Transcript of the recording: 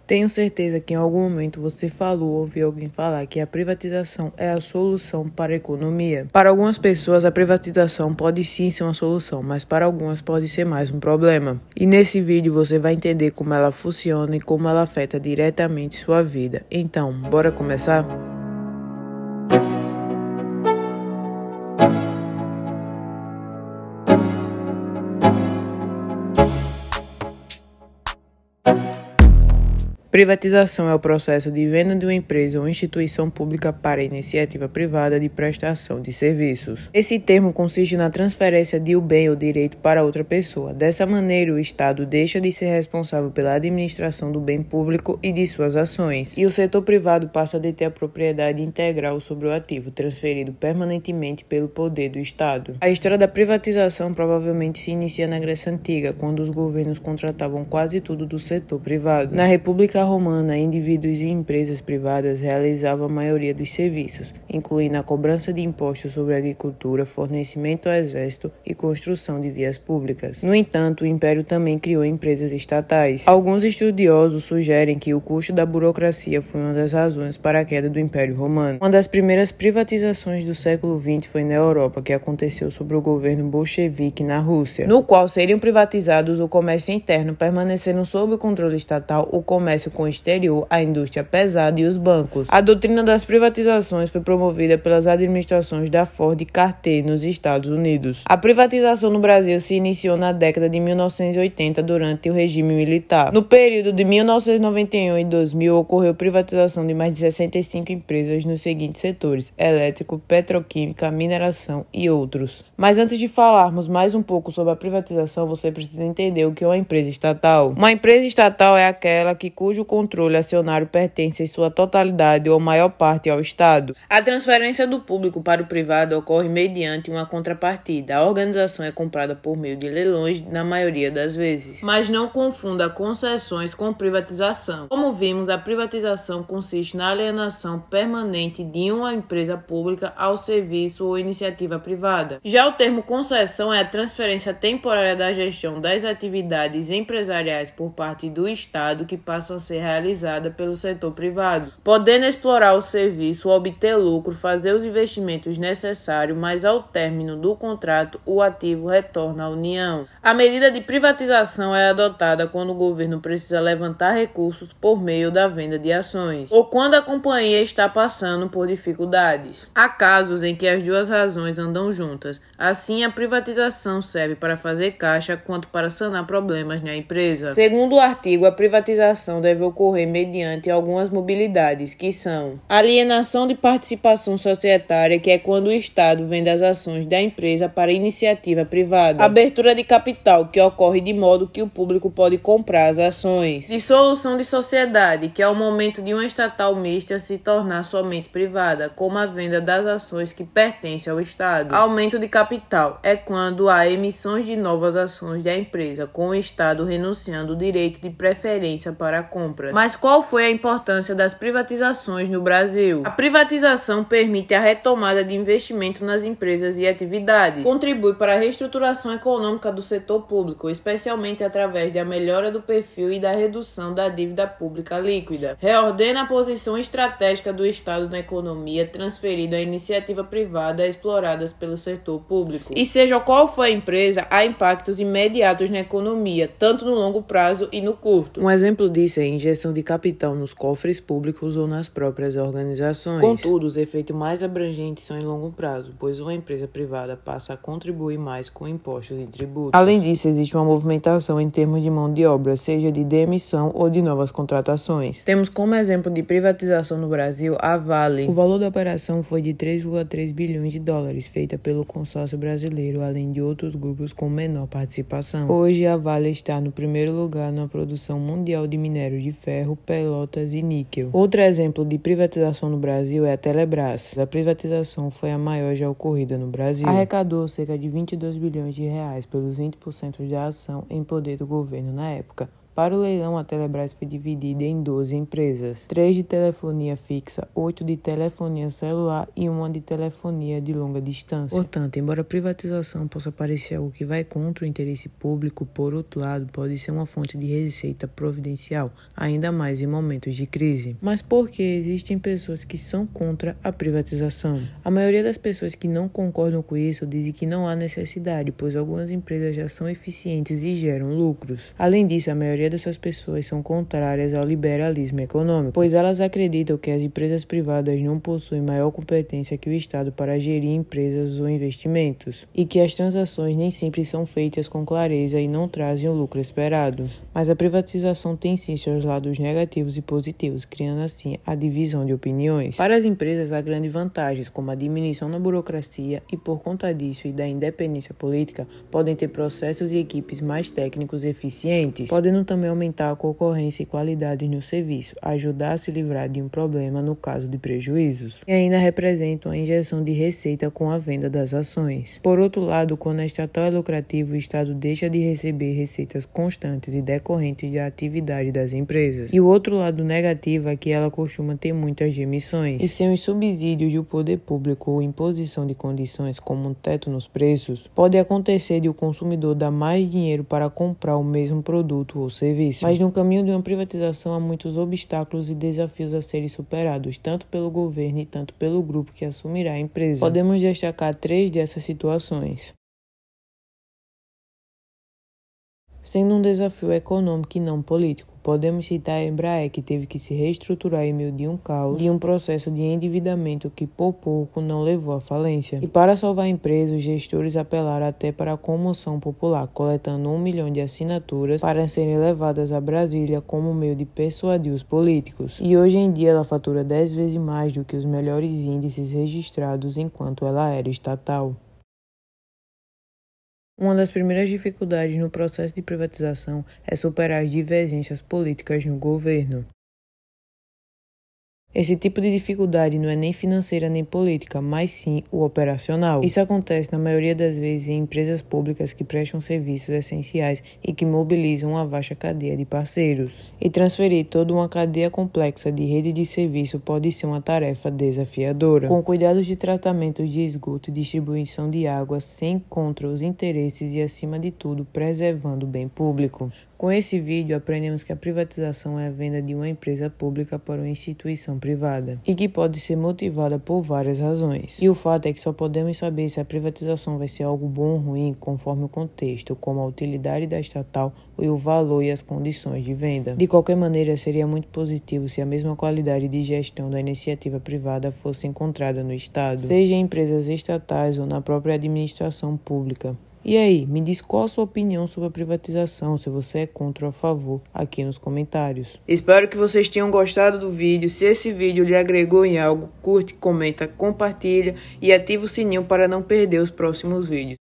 Tenho certeza que em algum momento você falou ou ouviu alguém falar que a privatização é a solução para a economia. Para algumas pessoas, a privatização pode sim ser uma solução, mas para algumas pode ser mais um problema. E nesse vídeo você vai entender como ela funciona e como ela afeta diretamente sua vida. Então, bora começar? Privatização é o processo de venda de uma empresa ou instituição pública para iniciativa privada de prestação de serviços. Esse termo consiste na transferência de um bem ou direito para outra pessoa. Dessa maneira, o Estado deixa de ser responsável pela administração do bem público e de suas ações, e o setor privado passa a deter a propriedade integral sobre o ativo, transferido permanentemente pelo poder do Estado. A história da privatização provavelmente se inicia na Grécia Antiga, quando os governos contratavam quase tudo do setor privado. Na República Romana, indivíduos e empresas privadas realizavam a maioria dos serviços, incluindo a cobrança de impostos sobre a agricultura, fornecimento ao exército e construção de vias públicas. No entanto, o Império também criou empresas estatais. Alguns estudiosos sugerem que o custo da burocracia foi uma das razões para a queda do Império Romano. Uma das primeiras privatizações do século XX foi na Europa, que aconteceu sob o governo bolchevique na Rússia, no qual seriam privatizados o comércio interno, permanecendo sob o controle estatal o comércio com o exterior, a indústria pesada e os bancos. A doutrina das privatizações foi promovida pelas administrações da Ford e Carter nos Estados Unidos. A privatização no Brasil se iniciou na década de 1980 durante o regime militar. No período de 1991 e 2000 ocorreu privatização de mais de 65 empresas nos seguintes setores: elétrico, petroquímica, mineração e outros. Mas antes de falarmos mais um pouco sobre a privatização, você precisa entender o que é uma empresa estatal. Uma empresa estatal é aquela cujo controle acionário pertence em sua totalidade ou maior parte ao Estado. A transferência do público para o privado ocorre mediante uma contrapartida. A organização é comprada por meio de leilões na maioria das vezes. Mas não confunda concessões com privatização. Como vimos, a privatização consiste na alienação permanente de uma empresa pública ao serviço ou iniciativa privada. Já o termo concessão é a transferência temporária da gestão das atividades empresariais por parte do Estado que passam a ser realizada pelo setor privado, podendo explorar o serviço, obter lucro, fazer os investimentos necessários, mas ao término do contrato o ativo retorna à União. A medida de privatização é adotada quando o governo precisa levantar recursos por meio da venda de ações, ou quando a companhia está passando por dificuldades. Há casos em que as duas razões andam juntas. Assim, a privatização serve para fazer caixa quanto para sanar problemas na empresa. Segundo o artigo, a privatização deve ocorrer mediante algumas mobilidades, que são: alienação de participação societária, que é quando o Estado vende as ações da empresa para iniciativa privada; abertura de capital, que ocorre de modo que o público pode comprar as ações; dissolução de sociedade, que é o momento de uma estatal mista se tornar somente privada, como a venda das ações que pertencem ao Estado; aumento de capital, é quando há emissões de novas ações da empresa, com o Estado renunciando o direito de preferência para a compra. Mas qual foi a importância das privatizações no Brasil? A privatização permite a retomada de investimento nas empresas e atividades, contribui para a reestruturação econômica do setor público, especialmente através da melhora do perfil e da redução da dívida pública líquida, reordena a posição estratégica do Estado na economia, transferido à iniciativa privada exploradas pelo setor público. E seja qual for a empresa, há impactos imediatos na economia, tanto no longo prazo e no curto. Um exemplo disso é a injeção de capital nos cofres públicos ou nas próprias organizações. Contudo, os efeitos mais abrangentes são em longo prazo, pois uma empresa privada passa a contribuir mais com impostos e tributos. Além disso, existe uma movimentação em termos de mão de obra, seja de demissão ou de novas contratações. Temos como exemplo de privatização no Brasil a Vale. O valor da operação foi de 3,3 bilhões de dólares, feita pelo consórcio brasileiro, além de outros grupos com menor participação. Hoje, a Vale está no primeiro lugar na produção mundial de minério de ferro, pelotas e níquel. Outro exemplo de privatização no Brasil é a Telebrás. A privatização foi a maior já ocorrida no Brasil. Arrecadou cerca de 22 bilhões de reais pelos 20% da ação em poder do governo na época, Para o leilão, a Telebrás foi dividida em 12 empresas: 3 de telefonia fixa, 8 de telefonia celular e 1 de telefonia de longa distância. Portanto, embora a privatização possa parecer algo que vai contra o interesse público, por outro lado, pode ser uma fonte de receita providencial, ainda mais em momentos de crise. Mas por que existem pessoas que são contra a privatização? A maioria das pessoas que não concordam com isso dizem que não há necessidade, pois algumas empresas já são eficientes e geram lucros. Além disso, a maioria dessas pessoas são contrárias ao liberalismo econômico, pois elas acreditam que as empresas privadas não possuem maior competência que o Estado para gerir empresas ou investimentos, e que as transações nem sempre são feitas com clareza e não trazem o lucro esperado. Mas a privatização tem sim seus lados negativos e positivos, criando assim a divisão de opiniões. Para as empresas há grandes vantagens, como a diminuição na burocracia e, por conta disso e da independência política, podem ter processos e equipes mais técnicos e eficientes, podendo também aumentar a concorrência e qualidade no serviço, ajudar a se livrar de um problema no caso de prejuízos, e ainda representam a injeção de receita com a venda das ações. Por outro lado, quando a estatal é lucrativa, o Estado deixa de receber receitas constantes e decorrentes da atividade das empresas. E o outro lado negativo é que ela costuma ter muitas demissões, e sem os subsídios do poder público ou imposição de condições como um teto nos preços, pode acontecer de o consumidor dar mais dinheiro para comprar o mesmo produto ou serviço. Mas no caminho de uma privatização há muitos obstáculos e desafios a serem superados, tanto pelo governo e tanto pelo grupo que assumirá a empresa. Podemos destacar 3 dessas situações. Sendo um desafio econômico e não político, podemos citar a Embraer, que teve que se reestruturar em meio de um caos, de um processo de endividamento que por pouco não levou à falência. E para salvar a empresa, os gestores apelaram até para a comoção popular, coletando 1 milhão de assinaturas para serem levadas a Brasília como meio de persuadir os políticos. E hoje em dia ela fatura 10 vezes mais do que os melhores índices registrados enquanto ela era estatal. Uma das primeiras dificuldades no processo de privatização é superar as divergências políticas no governo. Esse tipo de dificuldade não é nem financeira nem política, mas sim o operacional. Isso acontece na maioria das vezes em empresas públicas que prestam serviços essenciais e que mobilizam uma vasta cadeia de parceiros. E transferir toda uma cadeia complexa de rede de serviço pode ser uma tarefa desafiadora. Com cuidados de tratamento de esgoto e distribuição de água, sem contra os interesses e, acima de tudo, preservando o bem público. Com esse vídeo, aprendemos que a privatização é a venda de uma empresa pública para uma instituição privada, e que pode ser motivada por várias razões. E o fato é que só podemos saber se a privatização vai ser algo bom ou ruim conforme o contexto, como a utilidade da estatal e o valor e as condições de venda. De qualquer maneira, seria muito positivo se a mesma qualidade de gestão da iniciativa privada fosse encontrada no Estado, seja em empresas estatais ou na própria administração pública. E aí, me diz qual a sua opinião sobre a privatização, se você é contra ou a favor, aqui nos comentários. Espero que vocês tenham gostado do vídeo. Se esse vídeo lhe agregou em algo, curte, comenta, compartilha e ativa o sininho para não perder os próximos vídeos.